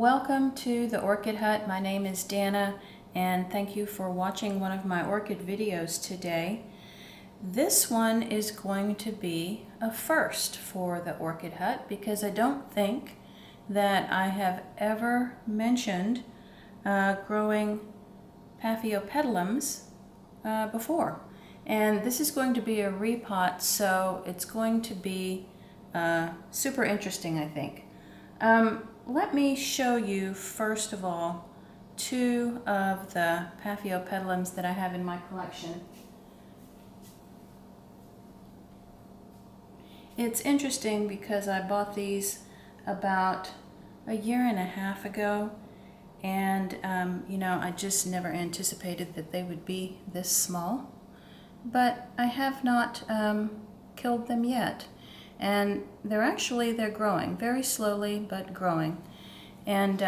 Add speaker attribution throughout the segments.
Speaker 1: Welcome to the Orchid Hut. My name is Dana and thank you for watching one of my orchid videos today. This one is going to be a first for the Orchid Hut because I don't think that I have ever mentioned growing Paphiopedilums before. And this is going to be a repot, so it's going to be super interesting, I think. Let me show you first of all two of the Paphiopedilums that I have in my collection. It's interesting because I bought these about a year and a half ago, and you know, I just never anticipated that they would be this small, but I have not killed them yet. And they're growing very slowly, but growing. And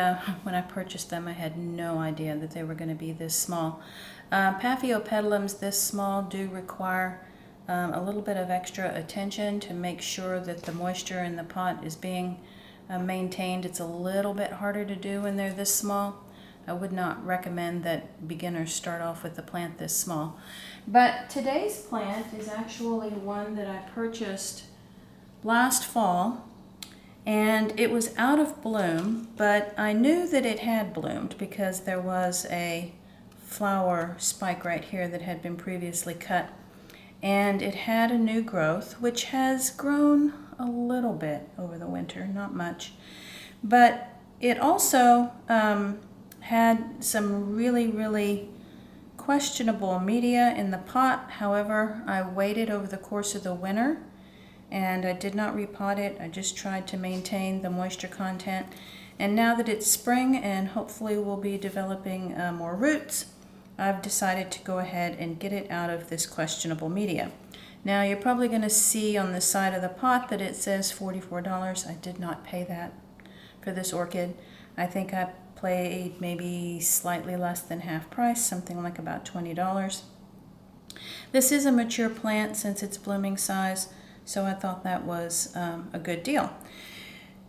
Speaker 1: when I purchased them, I had no idea that they were going to be this small. Paphiopedilums this small do require a little bit of extra attention to make sure that the moisture in the pot is being maintained. It's a little bit harder to do when they're this small. I would not recommend that beginners start off with a plant this small. But today's plant is actually one that I purchased last fall, and it was out of bloom, but I knew that it had bloomed because there was a flower spike right here that had been previously cut, and it had a new growth which has grown a little bit over the winter, not much, but it also had some really questionable media in the pot. However, I waited over the course of the winter and I did not repot it. I just tried to maintain the moisture content. And now that it's spring and hopefully we'll be developing more roots, I've decided to go ahead and get it out of this questionable media. Now you're probably going to see on the side of the pot that it says $44. I did not pay that for this orchid. I think I paid maybe slightly less than half price, something like about $20. This is a mature plant since it's blooming size, so I thought that was a good deal.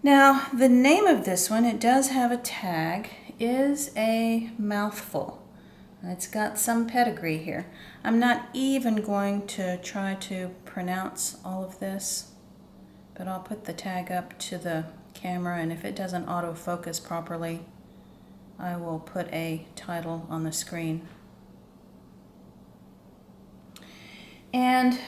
Speaker 1: Now, the name of this one, it does have a tag, is a mouthful. It's got some pedigree here. I'm not even going to try to pronounce all of this, but I'll put the tag up to the camera, and if it doesn't autofocus properly, I will put a title on the screen. And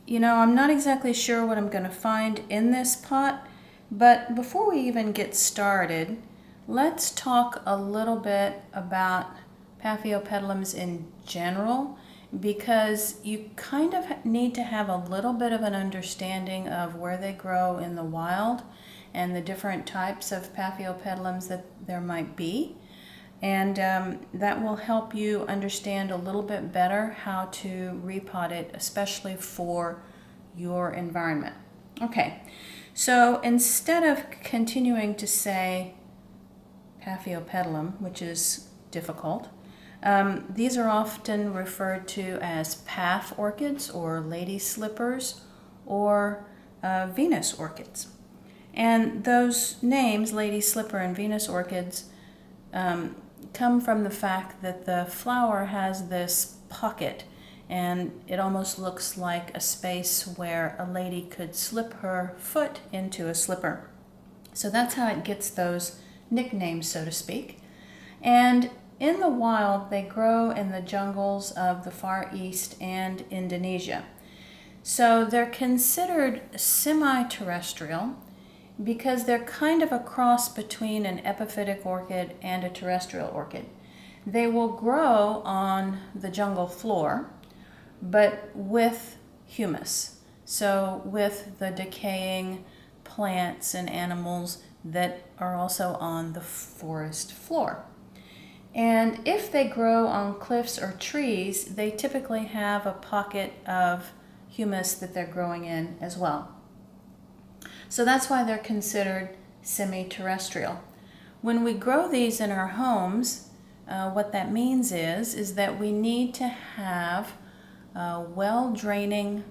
Speaker 1: you know, I'm not exactly sure what I'm going to find in this pot, but before we even get started, let's talk a little bit about Paphiopedilums in general, because you kind of need to have a little bit of an understanding of where they grow in the wild and the different types of Paphiopedilums that there might be. And that will help you understand a little bit better how to repot it, especially for your environment. Okay, so instead of continuing to say Paphiopedilum, which is difficult, these are often referred to as Paph orchids or Lady Slippers or Venus orchids. And those names, Lady Slipper and Venus orchids, come from the fact that the flower has this pocket, and it almost looks like a space where a lady could slip her foot into a slipper. So that's how it gets those nicknames, so to speak. And in the wild, they grow in the jungles of the Far East and Indonesia. So they're considered semi-terrestrial because they're kind of a cross between an epiphytic orchid and a terrestrial orchid. They will grow on the jungle floor, but with humus, so with the decaying plants and animals that are also on the forest floor. And if they grow on cliffs or trees, they typically have a pocket of humus that they're growing in as well. So that's why they're considered semi-terrestrial. When we grow these in our homes, what that means is that we need to have well-draining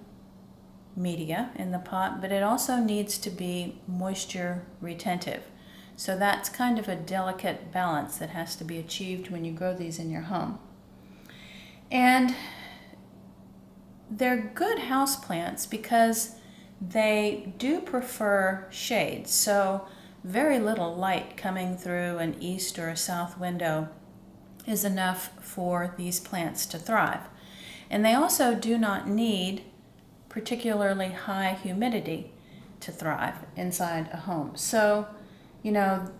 Speaker 1: media in the pot, but it also needs to be moisture retentive. So that's kind of a delicate balance that has to be achieved when you grow these in your home. And they're good houseplants because they do prefer shade. So very little light coming through an east or a south window is enough for these plants to thrive. And they also do not need particularly high humidity to thrive inside a home. So,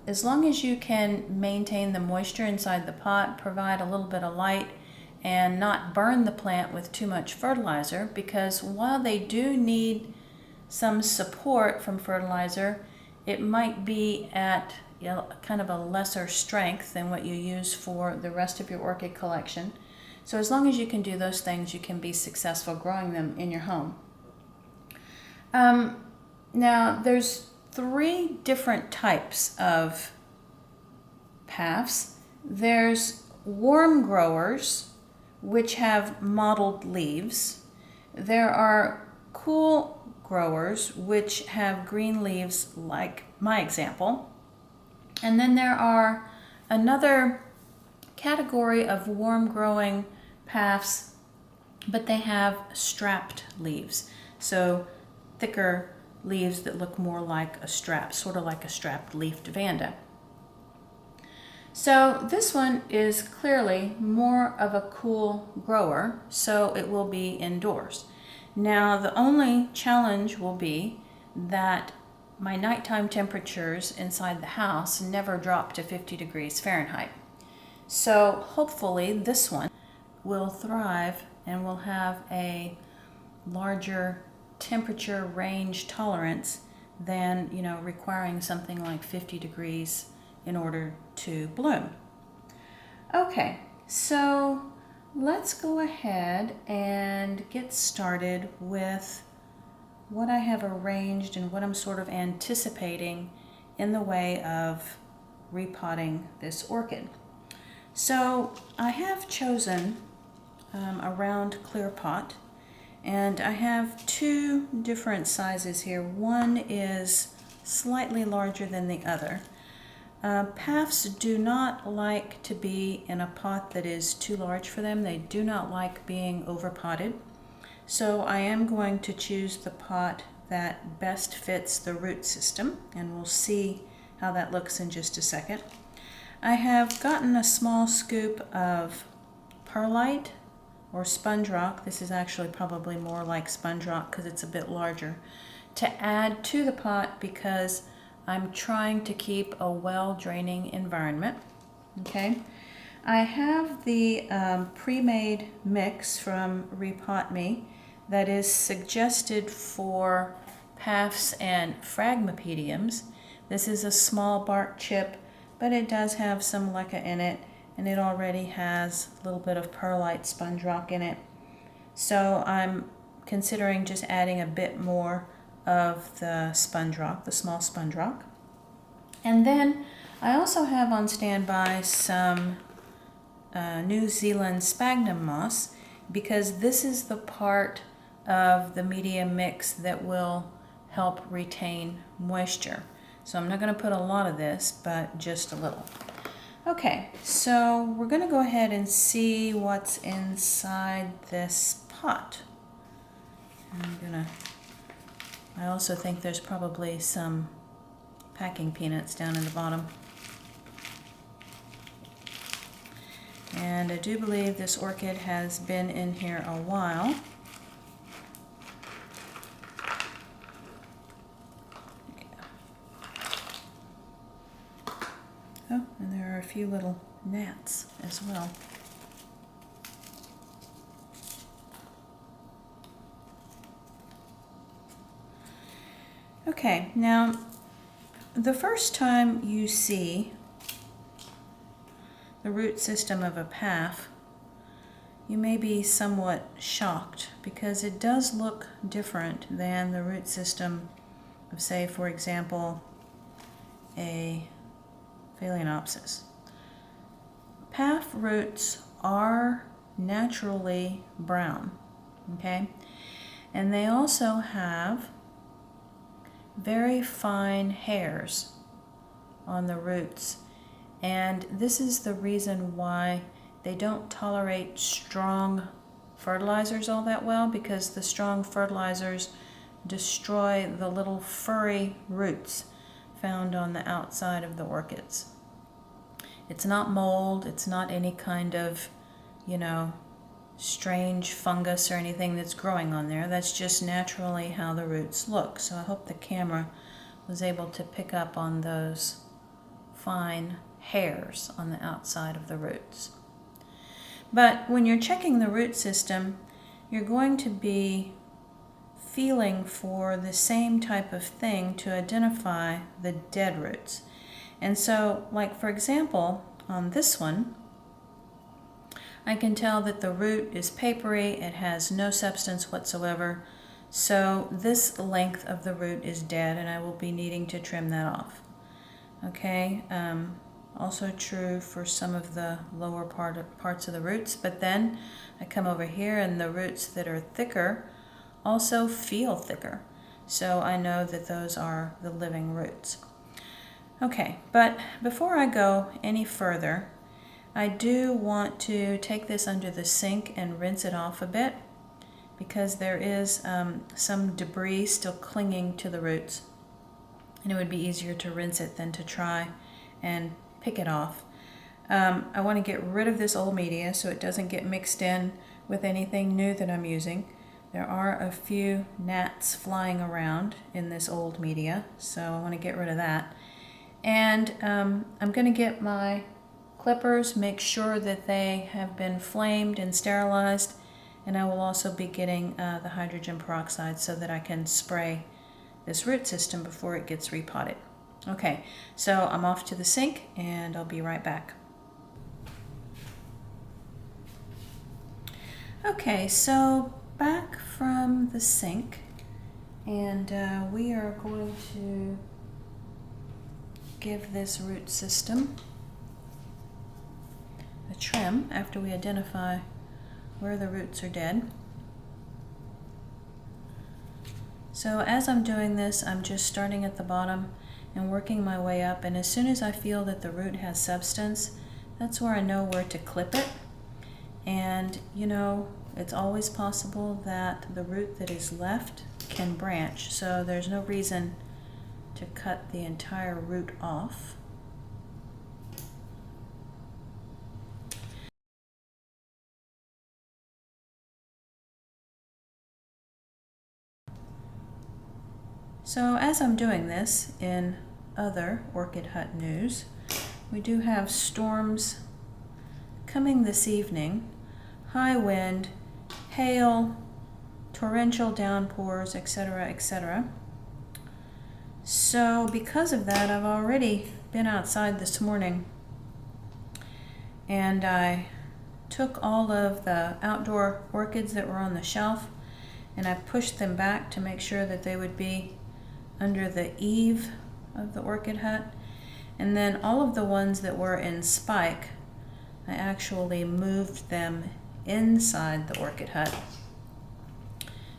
Speaker 1: as long as you can maintain the moisture inside the pot, provide a little bit of light, and not burn the plant with too much fertilizer, because while they do need some support from fertilizer, it might be at kind of a lesser strength than what you use for the rest of your orchid collection. So as long as you can do those things, you can be successful growing them in your home. Now, there's 3 different types of paphs. There's warm growers, which have mottled leaves. There are cool growers, which have green leaves, like my example. And then there are another category of warm growing paphs, but they have strapped leaves. So thicker leaves that look more like a strap, sort of like a strapped leafed vanda. So this one is clearly more of a cool grower, so it will be indoors. Now the only challenge will be that my nighttime temperatures inside the house never drop to 50 degrees Fahrenheit. So hopefully this one will thrive and will have a larger temperature range tolerance than, requiring something like 50 degrees in order to bloom. Okay, so let's go ahead and get started with what I have arranged and what I'm sort of anticipating in the way of repotting this orchid. So I have chosen a round clear pot, and I have 2 different sizes here. One is slightly larger than the other. Paphs do not like to be in a pot that is too large for them. They do not like being overpotted. So I am going to choose the pot that best fits the root system, and we'll see how that looks in just a second. I have gotten a small scoop of perlite or sponge rock. This is actually probably more like sponge rock because it's a bit larger, to add to the pot because I'm trying to keep a well-draining environment. Okay, I have the pre-made mix from Repot Me that is suggested for paphs and phragmipediums. This is a small bark chip, but it does have some leca in it, and it already has a little bit of perlite sponge rock in it. So I'm considering just adding a bit more of the sponge rock, the small sponge rock. And then I also have on standby some New Zealand sphagnum moss, because this is the part of the media mix that will help retain moisture. So I'm not going to put a lot of this, but just a little. Okay, so we're going to go ahead and see what's inside this pot. I also think there's probably some packing peanuts down in the bottom. And I do believe this orchid has been in here a while. Oh, and there are a few little gnats as well. Okay, now the first time you see the root system of a paph, you may be somewhat shocked because it does look different than the root system of, say, for example, a Phalaenopsis. Paph roots are naturally brown, okay? And they also have very fine hairs on the roots. And this is the reason why they don't tolerate strong fertilizers all that well, because the strong fertilizers destroy the little furry roots found on the outside of the orchids. It's not mold, it's not any kind of, you know, strange fungus or anything that's growing on there. That's just naturally how the roots look. So I hope the camera was able to pick up on those fine hairs on the outside of the roots. But when you're checking the root system, you're going to be feeling for the same type of thing to identify the dead roots. And so, like for example, on this one, I can tell that the root is papery, it has no substance whatsoever, so this length of the root is dead and I will be needing to trim that off. Okay, also true for some of the lower parts of the roots, but then I come over here and the roots that are thicker also feel thicker, so I know that those are the living roots. Okay, but before I go any further, I do want to take this under the sink and rinse it off a bit, because there is some debris still clinging to the roots, and it would be easier to rinse it than to try and pick it off. I want to get rid of this old media so it doesn't get mixed in with anything new that I'm using. There are a few gnats flying around in this old media, so I want to get rid of that. And I'm going to get my clippers, make sure that they have been flamed and sterilized, and I will also be getting the hydrogen peroxide so that I can spray this root system before it gets repotted. Okay, so I'm off to the sink and I'll be right back. Okay, so back from the sink, and we are going to give this root system a trim after we identify where the roots are dead. So as I'm doing this, I'm just starting at the bottom and working my way up, and as soon as I feel that the root has substance, that's where I know where to clip it. And you know, it's always possible that the root that is left can branch, so there's no reason to cut the entire root off. So as I'm doing this, in other Orchid Hut news, we do have storms coming this evening, high wind, hail, torrential downpours, etc., etc. So because of that, I've already been outside this morning and I took all of the outdoor orchids that were on the shelf and I pushed them back to make sure that they would be under the eave of the Orchid Hut. And then all of the ones that were in spike, I actually moved them inside the Orchid Hut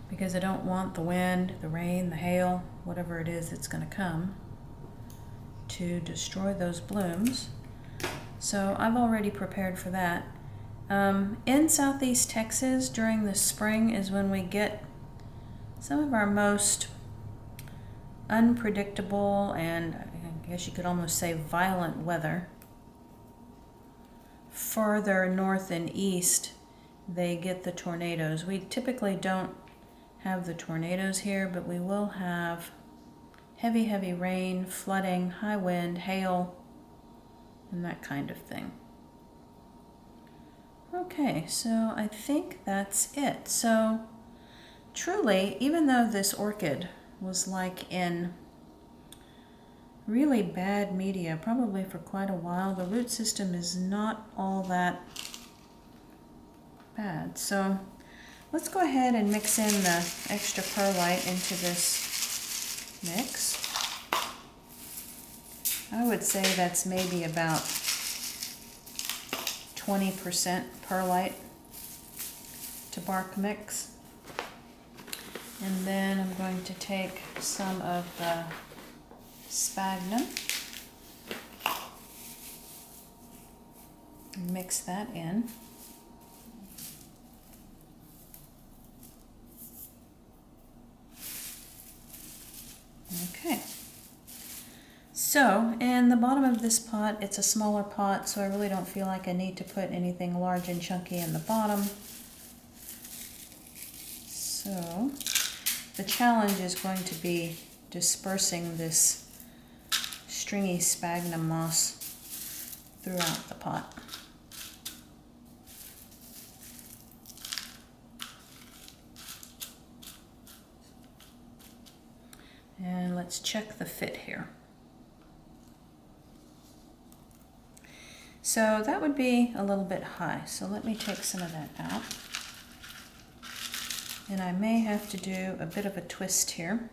Speaker 1: because I don't want the wind, the rain, the hail, whatever it is that's going to come to destroy those blooms. So I've already prepared for that. In Southeast Texas during the spring is when we get some of our most unpredictable and I guess you could almost say violent weather. Farther north and east they get the tornadoes. We typically don't have the tornadoes here, but we will have heavy rain, flooding, high wind, hail, and that kind of thing. Okay, so I think that's it. So truly, even though this orchid was like in really bad media, probably for quite a while, the root system is not all that bad. So let's go ahead and mix in the extra perlite into this mix. I would say that's maybe about 20% perlite to bark mix. And then I'm going to take some of the sphagnum mix that in. Okay. So, in the bottom of this pot, it's a smaller pot, so I really don't feel like I need to put anything large and chunky in the bottom. So, the challenge is going to be dispersing this stringy sphagnum moss throughout the pot. And let's check the fit here. So that would be a little bit high, so let me take some of that out. And I may have to do a bit of a twist here.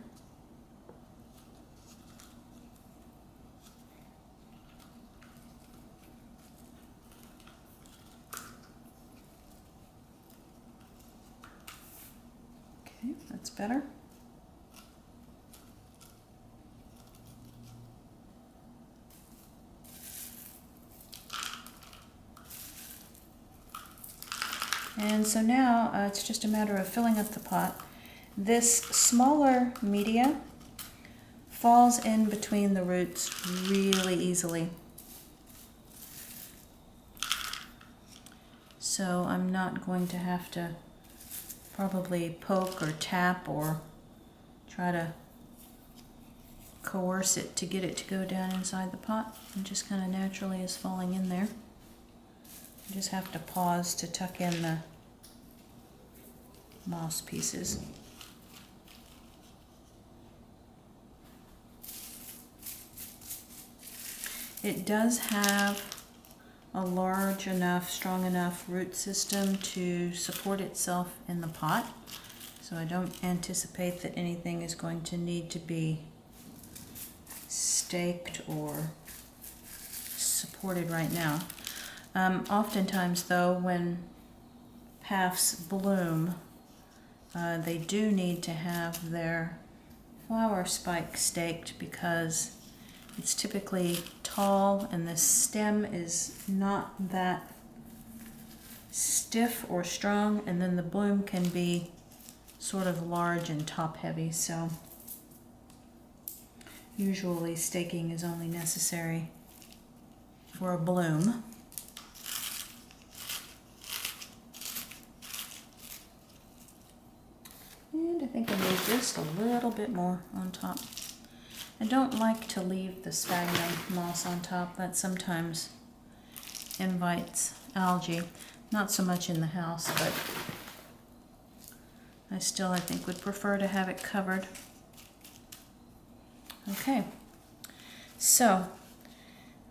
Speaker 1: Okay, that's better. And so now it's just a matter of filling up the pot. This smaller media falls in between the roots really easily. So I'm not going to have to probably poke or tap or try to coerce it to get it to go down inside the pot. It just kind of naturally is falling in there. You just have to pause to tuck in the moss pieces. It does have a large enough, strong enough root system to support itself in the pot, so I don't anticipate that anything is going to need to be staked or supported right now. Oftentimes though, when paphs bloom, they do need to have their flower spike staked because it's typically tall and the stem is not that stiff or strong, and then the bloom can be sort of large and top heavy, so usually staking is only necessary for a bloom. And I think I need just a little bit more on top. I don't like to leave the sphagnum moss on top. That sometimes invites algae. Not so much in the house, but I think would prefer to have it covered. Okay, so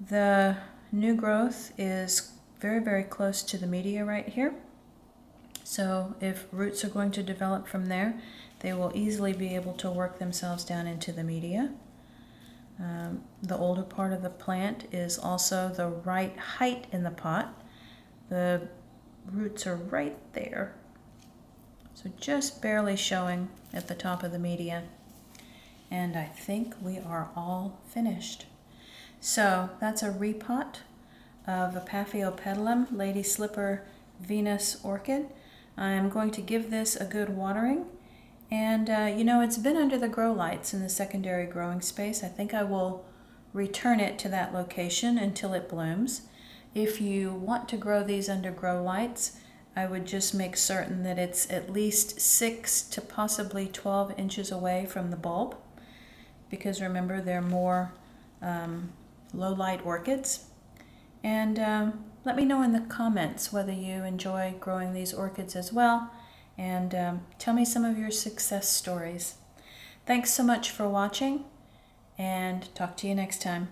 Speaker 1: the new growth is very, very close to the media right here. So if roots are going to develop from there, they will easily be able to work themselves down into the media. The older part of the plant is also the right height in the pot. The roots are right there, so just barely showing at the top of the media. And I think we are all finished. So that's a repot of a Paphiopedilum Lady Slipper Venus orchid. I'm going to give this a good watering. And you know, it's been under the grow lights in the secondary growing space. I think I will return it to that location until it blooms. If you want to grow these under grow lights, I would just make certain that it's at least 6 to possibly 12 inches away from the bulb, because remember, they're more low light orchids. And let me know in the comments whether you enjoy growing these orchids as well, and tell me some of your success stories. Thanks so much for watching, and talk to you next time.